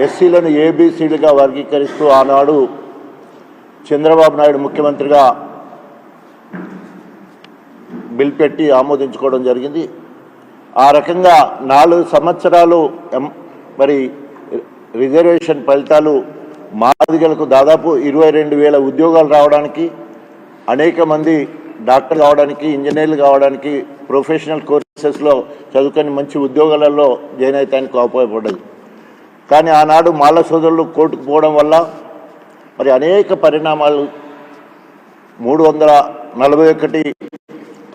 ఎస్సీలను ఏబీసీలుగా వర్గీకరిస్తూ ఆనాడు చంద్రబాబు నాయుడు ముఖ్యమంత్రిగా బిల్ పెట్టి ఆమోదించుకోవడం జరిగింది. ఆ రకంగా 4 సంవత్సరాలు మరి రిజర్వేషన్ ఫలితాలు మాదిగలకు దాదాపు 22,000 ఉద్యోగాలు రావడానికి, అనేక మంది డాక్టర్లు కావడానికి, ఇంజనీర్లు కావడానికి, ప్రొఫెషనల్ కోర్సెస్లో చదువుకొని మంచి ఉద్యోగాలలో జాయిన్ అయ్యడానికి ఉపయోగపడ్డది. కానీ ఆనాడు మాల సోదరులు కోర్టుకు పోవడం వల్ల మరి అనేక పరిణామాలు 341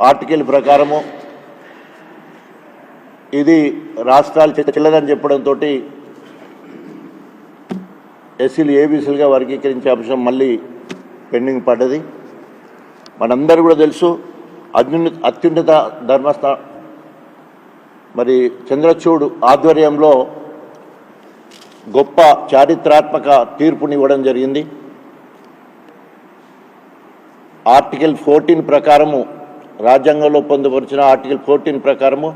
ఆర్టికల్ ప్రకారము ఇది రాష్ట్రాలు చెల్లదని చెప్పడంతో ఎస్సీలు ఏబీసీలుగా వర్గీకరించే అంశం మళ్ళీ పెండింగ్ పడ్డది. మనందరూ కూడా తెలుసు, అత్యున్నత ధర్మస్థానం మరి చంద్రచూడ్ ఆధ్వర్యంలో గొప్ప చారిత్రాత్మక తీర్పునివ్వడం జరిగింది. ఆర్టికల్ 14 ప్రకారము, రాజ్యాంగంలో పొందుపరిచిన ఆర్టికల్ 14 ప్రకారము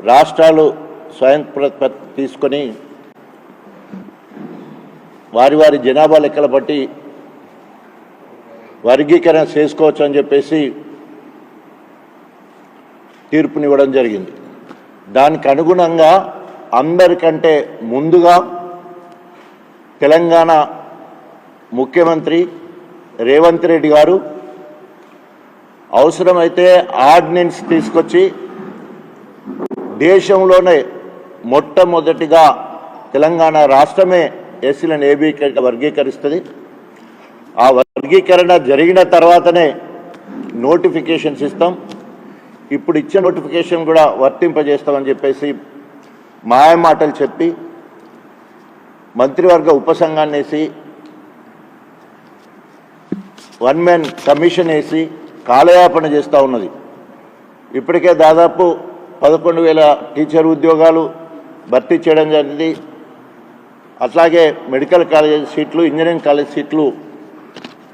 రాష్ట్రాలు స్వయం ప్రతిపత్తి తీసుకొని వారి వారి జనాభా లెక్కల బట్టి వర్గీకరణ చేసుకోవచ్చు అని చెప్పేసి తీర్పునివ్వడం జరిగింది. దానికి అనుగుణంగా అందరికంటే ముందుగా తెలంగాణ ముఖ్యమంత్రి రేవంత్ రెడ్డి గారు అవసరమైతే ఆర్డినెన్స్ తీసుకొచ్చి దేశంలోనే మొట్టమొదటిగా తెలంగాణ రాష్ట్రమే ఎస్సీలను ఏబీసీలుగా వర్గీకరిస్తుంది. ఆ వర్గీకరణ జరిగిన తర్వాతనే నోటిఫికేషన్స్ ఇస్తాం. ఇప్పుడు ఇచ్చిన నోటిఫికేషన్ కూడా వర్తింపజేస్తామని చెప్పేసి మాయమాటలు చెప్పి మంత్రివర్గ ఉపసంఘాన్ని వేసి 1 మ్యాన్ కమిషన్ వేసి కాలయాపన చేస్తూ ఉన్నది. ఇప్పటికే దాదాపు 11,000 టీచర్ ఉద్యోగాలు భర్తీ చేయడం జరిగింది. అట్లాగే మెడికల్ కాలేజ్ సీట్లు, ఇంజనీరింగ్ కాలేజ్ సీట్లు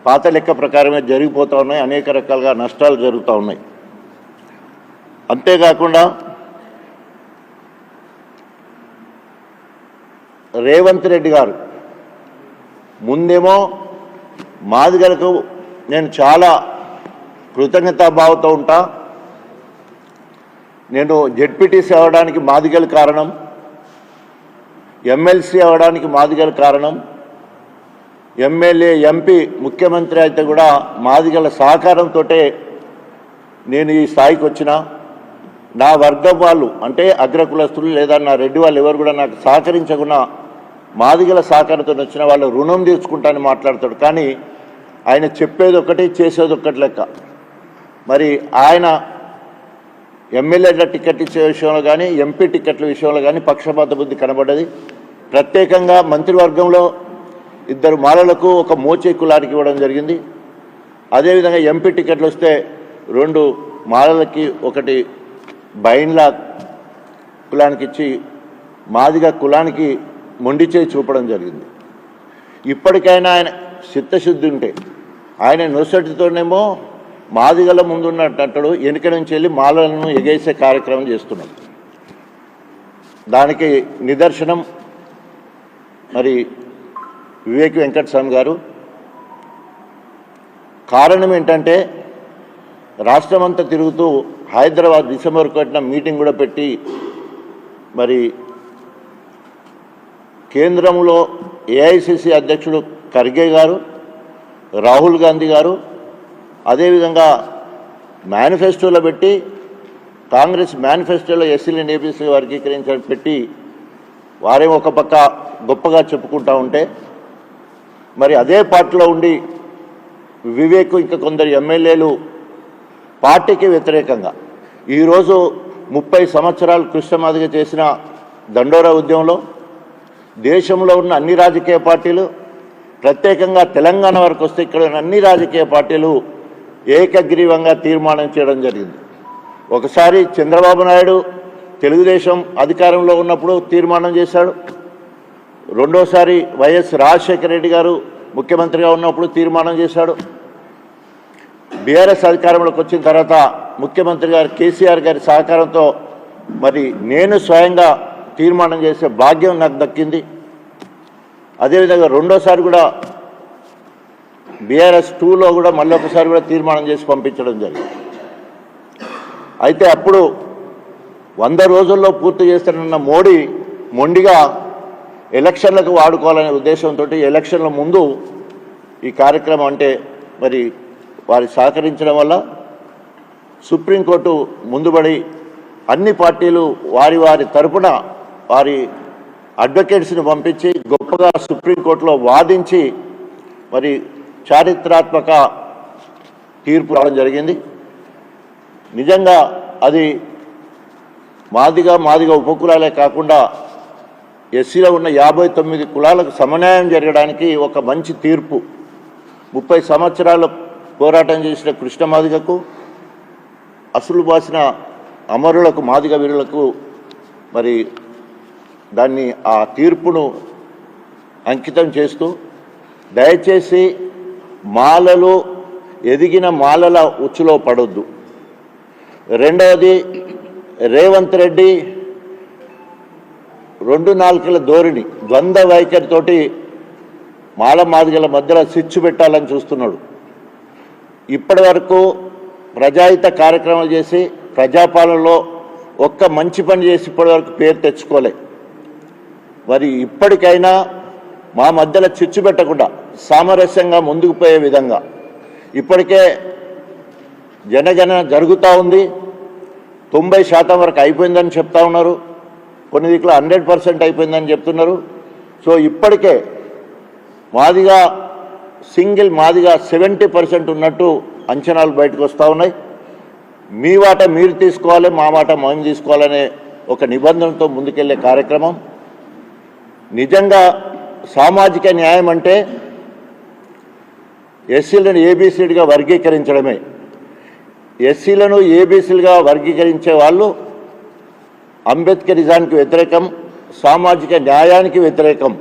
పాత లెక్క ప్రకారమే జరిగిపోతూ ఉన్నాయి. అనేక రకాలుగా నష్టాలు జరుగుతూ ఉన్నాయి. అంతేకాకుండా రేవంత్ రెడ్డి గారు ముందేమో మాదిగలకు నేను చాలా కృతజ్ఞతాభావంతో ఉంటా, నేను జెడ్పీటీసీ అవ్వడానికి మాదిగల కారణం, ఎమ్మెల్సీ అవ్వడానికి మాదిగల కారణం, ఎమ్మెల్యే ఎంపీ ముఖ్యమంత్రి అయితే కూడా మాదిగల సహకారంతో నేను ఈ స్థాయికి వచ్చిన. నా వర్గం వాళ్ళు అంటే అగ్రకులస్తులు లేదా నా రెడ్డి వాళ్ళు ఎవరు కూడా నాకు సహకరించకుండా మాదిగల సహకారంతో వచ్చిన వాళ్ళు రుణం తీర్చుకుంటానని మాట్లాడతాడు. కానీ ఆయన చెప్పేది ఒకటి, చేసేది ఒకటి లెక్క. మరి ఆయన ఎమ్మెల్యేల టికెట్ ఇచ్చే విషయంలో కానీ, ఎంపీ టికెట్ల విషయంలో కానీ పక్షపాత బుద్ధి కనబడ్డది. ప్రత్యేకంగా మంత్రివర్గంలో 2 మాలలకు ఒక మోచే కులానికి ఇవ్వడం జరిగింది. అదేవిధంగా ఎంపీ టికెట్లు వస్తే 2 మాలలకి, 1 బైన్ల కులానికి ఇచ్చి మాదిగ కులానికి మొండి చేయి చూపడం జరిగింది. ఇప్పటికైనా ఆయన చిత్తశుద్ధి ఉంటే ఆయన నొసటితోనేమో మాదిగల ముందున్నట్టు వెనుక నుంచి వెళ్ళి మాలలను ఎగేసే కార్యక్రమం చేస్తున్నాం. దానికి నిదర్శనం మరి వివేక్ వెంకటస్వామి గారు. కారణం ఏంటంటే రాష్ట్రమంతా తిరుగుతూ హైదరాబాద్ డిసెంబర్ 1 మీటింగ్ కూడా పెట్టి మరి కేంద్రంలో ఏఐసిసి అధ్యక్షుడు ఖర్గే గారు, రాహుల్ గాంధీ గారు, అదేవిధంగా మేనిఫెస్టోలో పెట్టి కాంగ్రెస్ మేనిఫెస్టోలో ఎస్సీలను ఏబీసీ వర్గీకరించడం పెట్టి వారే ఒక పక్క గొప్పగా చెప్పుకుంటూ ఉంటే మరి అదే పార్టీలో ఉండి వివేక్ ఇంకా కొందరు ఎమ్మెల్యేలు పార్టీకి వ్యతిరేకంగా ఈరోజు 30 సంవత్సరాలు కృష్ణమాదిగ చేసిన దండోరా ఉద్యమంలో దేశంలో ఉన్న అన్ని రాజకీయ పార్టీలు, ప్రత్యేకంగా తెలంగాణ వరకు వస్తే ఇక్కడ ఉన్న అన్ని రాజకీయ పార్టీలు ఏకగ్రీవంగా తీర్మానం చేయడం జరిగింది. ఒకసారి చంద్రబాబు నాయుడు తెలుగుదేశం అధికారంలో ఉన్నప్పుడు తీర్మానం చేశాడు. రెండోసారి వైఎస్ రాజశేఖర రెడ్డి గారు ముఖ్యమంత్రిగా ఉన్నప్పుడు తీర్మానం చేశాడు. బీఆర్ఎస్ అధికారంలోకి వచ్చిన తర్వాత ముఖ్యమంత్రి గారు కేసీఆర్ గారి సహకారంతో మరి నేను స్వయంగా తీర్మానం చేసే భాగ్యం నాకు దక్కింది. అదేవిధంగా రెండోసారి కూడా బీఆర్ఎస్ 2లో కూడా మళ్ళీ ఒకసారి కూడా తీర్మానం చేసి పంపించడం జరిగింది. అయితే అప్పుడు 100 రోజుల్లో పూర్తి చేస్తానన్న మోడీ మొండిగా ఎలక్షన్లకు వాడుకోవాలనే ఉద్దేశంతో ఎలక్షన్ల ముందు ఈ కార్యక్రమం అంటే మరి వారి సహకరించడం వల్ల సుప్రీంకోర్టు ముందుబడి అన్ని పార్టీలు వారి వారి తరపున వారి అడ్వకేట్స్ని పంపించి గొప్పగా సుప్రీంకోర్టులో వాదించి మరి చారిత్రాత్మక తీర్పు రావడం జరిగింది. నిజంగా అది మాదిగ ఉపకులాలే కాకుండా ఎస్సీలో ఉన్న 59 కులాలకు సమన్యాయం జరగడానికి ఒక మంచి తీర్పు. 30 సంవత్సరాల పోరాటం చేసిన కృష్ణ మాదిగకు, అసలు బాసిన అమరులకు, మాదిగ వీరులకు మరి దాన్ని ఆ తీర్పును అంకితం చేస్తూ దయచేసి మాలలు ఎదిగిన మాలల ఉచ్చులో పడొద్దు. రెండవది, రేవంత్ రెడ్డి 2 నాలుకల ధోరణి, ద్వంద్వ వైఖరితోటి మాదిగల మధ్యలో సిచ్చు పెట్టాలని చూస్తున్నాడు. ఇప్పటి వరకు ప్రజాహిత కార్యక్రమాలు చేసి ప్రజాపాలనలో ఒక్క మంచి పని చేసి ఇప్పటి వరకు పేరు తెచ్చుకోలే. మరి ఇప్పటికైనా మా మధ్యలో చిచ్చు పెట్టకుండా సామరస్యంగా ముందుకు పోయే విధంగా ఇప్పటికే జనగణన జరుగుతూ ఉంది. 90% వరకు అయిపోయిందని చెప్తా ఉన్నారు. కొన్ని దిక్కులో 100% అయిపోయిందని చెప్తున్నారు. సో ఇప్పటికే మాదిగా సింగిల్ మాదిగా 70% ఉన్నట్టు అంచనాలు బయటకు వస్తూ ఉన్నాయి. మీ వాట మీరు తీసుకోవాలి, మా మాట మేము తీసుకోవాలనే ఒక నిబంధనతో ముందుకెళ్లే కార్యక్రమం. నిజంగా సామాజిక న్యాయం అంటే ఎస్సీలను ఏబీసీలుగా వర్గీకరించడమే. ఎస్సీలను ఏబీసీలుగా వర్గీకరించే వాళ్ళు అంబేద్కరిజానికి వ్యతిరేకం, సామాజిక న్యాయానికి వ్యతిరేకం.